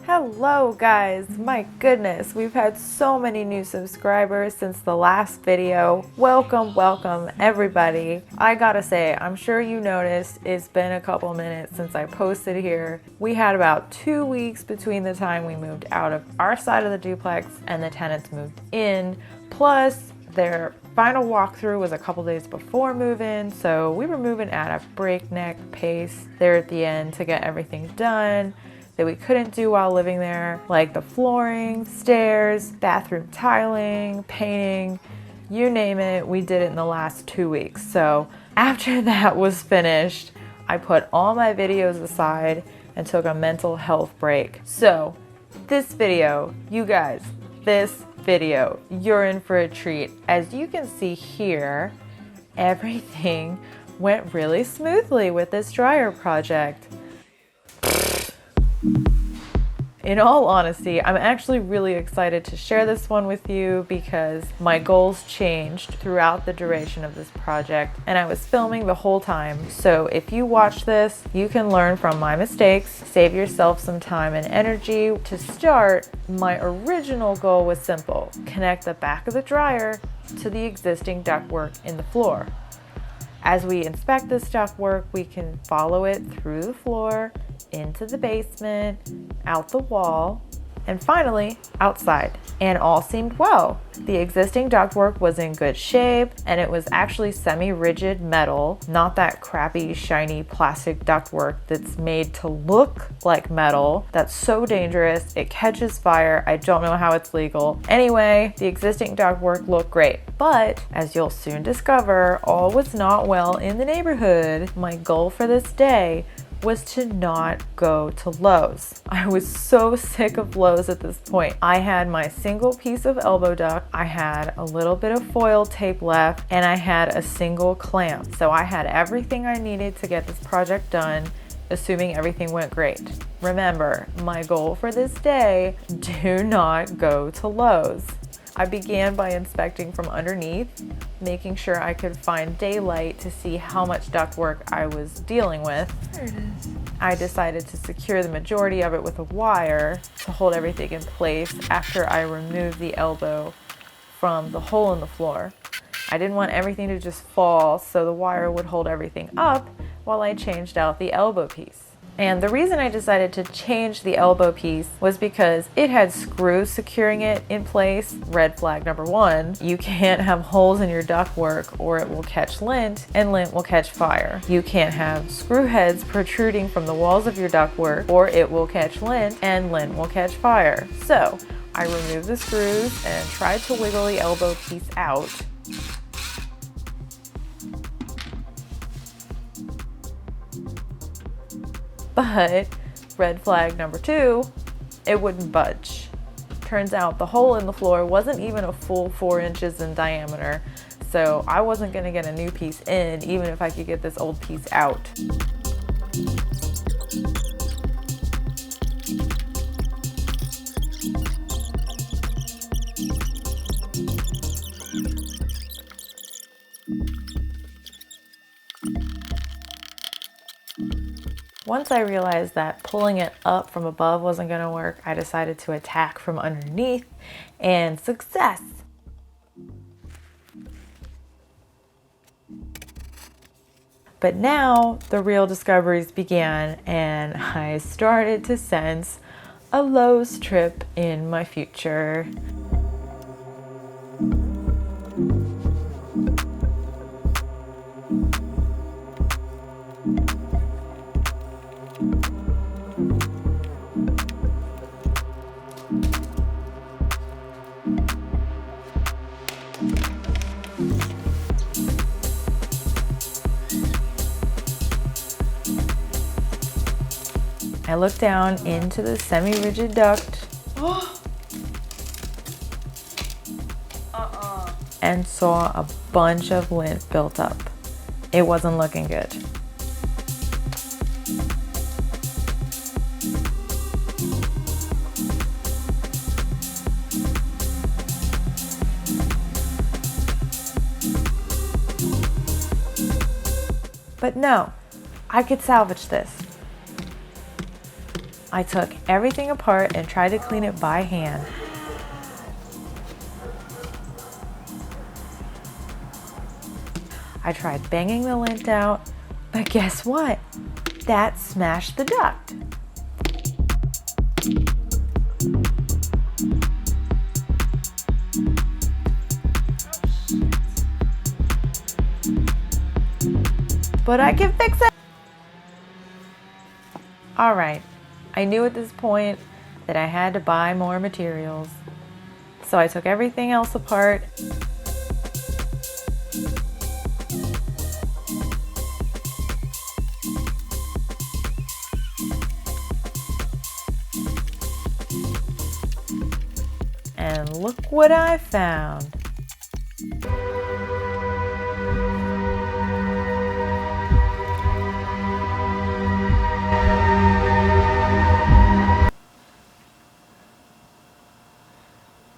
Hello guys, my goodness, we've had so many new subscribers since the last video. Welcome everybody. I gotta say, I'm sure you noticed it's been a couple minutes since I posted here. We had about 2 weeks between the time we moved out of our side of the duplex and the tenants moved in, plus their final walkthrough was a couple days before move-in, so we were moving at a breakneck pace there at the end to get everything done that we couldn't do while living there, like the flooring, stairs, bathroom tiling, painting, you name it, we did it in the last 2 weeks. So after that was finished, I put all my videos aside and took a mental health break. So this video, you guys, you're in for a treat. As you can see here, everything went really smoothly with this dryer project. In all honesty, I'm actually really excited to share this one with you because my goals changed throughout the duration of this project and I was filming the whole time. So if you watch this, you can learn from my mistakes, save yourself some time and energy. To start, my original goal was simple: connect the back of the dryer to the existing ductwork in the floor. As we inspect this ductwork, we can follow it through the floor, into the basement, out the wall, and finally outside. And all seemed well. The existing ductwork was in good shape and it was actually semi-rigid metal, not that crappy shiny plastic ductwork that's made to look like metal. That's so dangerous, it catches fire, I don't know how it's legal. Anyway, the existing ductwork looked great. But as you'll soon discover, all was not well in the neighborhood. My goal for this day was to not go to Lowe's. I was so sick of Lowe's at this point. I had my single piece of elbow duct, I had a little bit of foil tape left, and I had a single clamp. So I had everything I needed to get this project done, assuming everything went great. Remember, my goal for this day, do not go to Lowe's. I began by inspecting from underneath, making sure I could find daylight to see how much ductwork I was dealing with. There it is. I decided to secure the majority of it with a wire to hold everything in place after I removed the elbow from the hole in the floor. I didn't want everything to just fall, so the wire would hold everything up while I changed out the elbow piece. And the reason I decided to change the elbow piece was because it had screws securing it in place. Red flag number one, you can't have holes in your ductwork or it will catch lint and lint will catch fire. You can't have screw heads protruding from the walls of your ductwork or it will catch lint and lint will catch fire. So I removed the screws and tried to wiggle the elbow piece out. But red flag number two, it wouldn't budge. Turns out the hole in the floor wasn't even a full 4 inches in diameter, so I wasn't gonna get a new piece in even if I could get this old piece out. Once I realized that pulling it up from above wasn't going to work, I decided to attack from underneath, and success! But now the real discoveries began and I started to sense a Lowe's trip in my future. I looked down into the semi-rigid duct and saw a bunch of lint built up. It wasn't looking good. But no, I could salvage this. I took everything apart and tried to clean it by hand. I tried banging the lint out, but guess what? That smashed the duct. But I can fix it. All right, I knew at this point that I had to buy more materials. So I took everything else apart. And look what I found.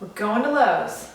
We're going to Lowe's.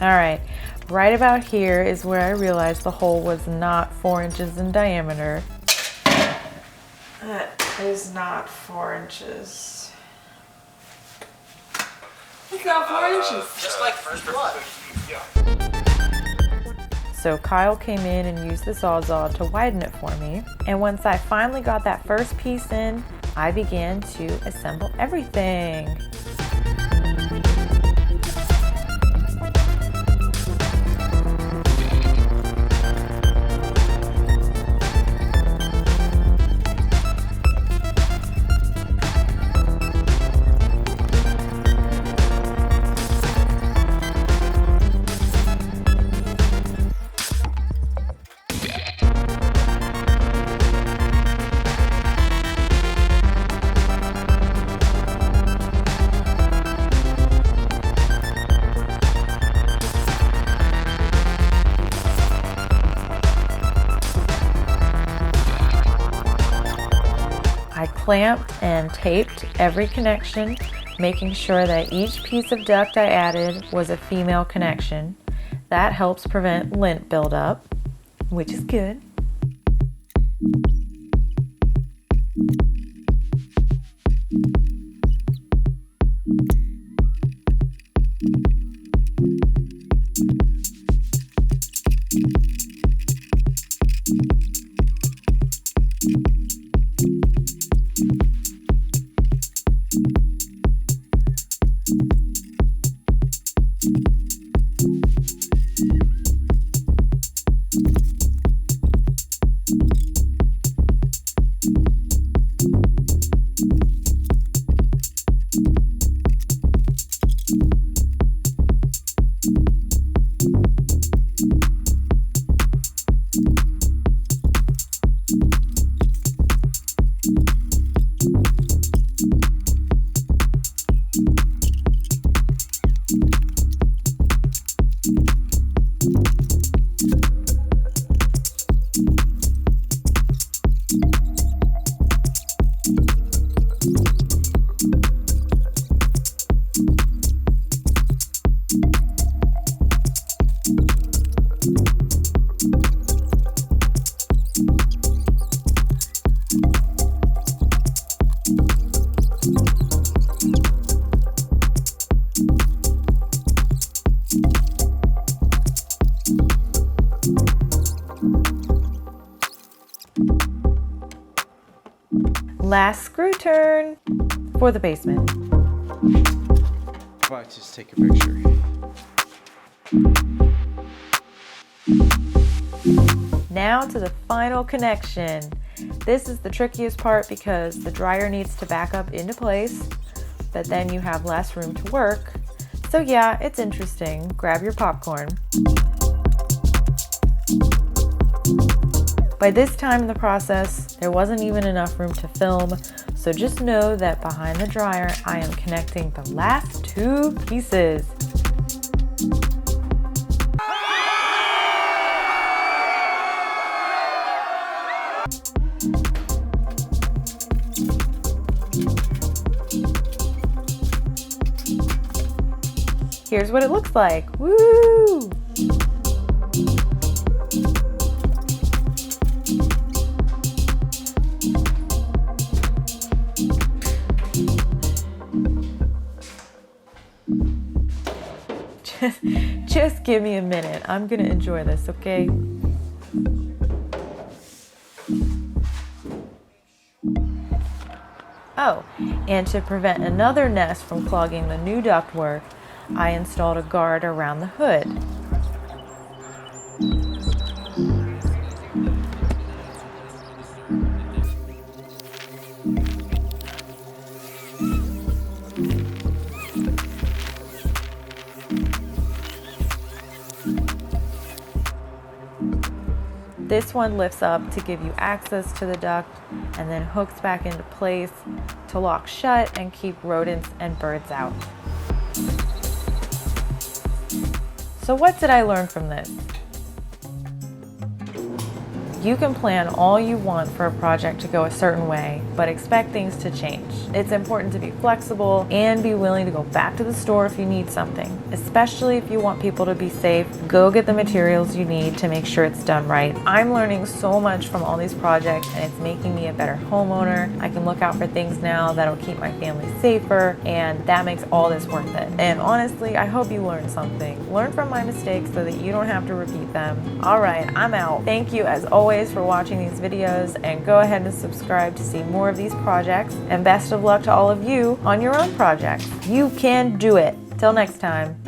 All right, right about here is where I realized the hole was not 4 inches in diameter. That is not 4 inches. It's not 4 inches. Just like first blood. Yeah. So Kyle came in and used the Sawzall to widen it for me. And once I finally got that first piece in, I began to assemble everything. I clamped and taped every connection, making sure that each piece of duct I added was a female connection. That helps prevent lint buildup, which is good. Last screw turn for the basement. If I just take a picture. Now to the final connection. This is the trickiest part because the dryer needs to back up into place, but then you have less room to work. So yeah, it's interesting. Grab your popcorn. By this time in the process, there wasn't even enough room to film, so just know that behind the dryer, I am connecting the last 2 pieces. Here's what it looks like. Woo! Just give me a minute. I'm gonna enjoy this, okay? Oh, and to prevent another nest from clogging the new ductwork, I installed a guard around the hood. This one lifts up to give you access to the duct and then hooks back into place to lock shut and keep rodents and birds out. So what did I learn from this? You can plan all you want for a project to go a certain way, but expect things to change. It's important to be flexible and be willing to go back to the store if you need something, especially if you want people to be safe. Go get the materials you need to make sure it's done right. I'm learning so much from all these projects and it's making me a better homeowner. I can look out for things now that'll keep my family safer, and that makes all this worth it. And honestly, I hope you learned something. Learn from my mistakes so that you don't have to repeat them. All right, I'm out. Thank you as always for watching these videos, and go ahead and subscribe to see more of these projects, and best of luck to all of you on your own projects. You can do it. Till next time.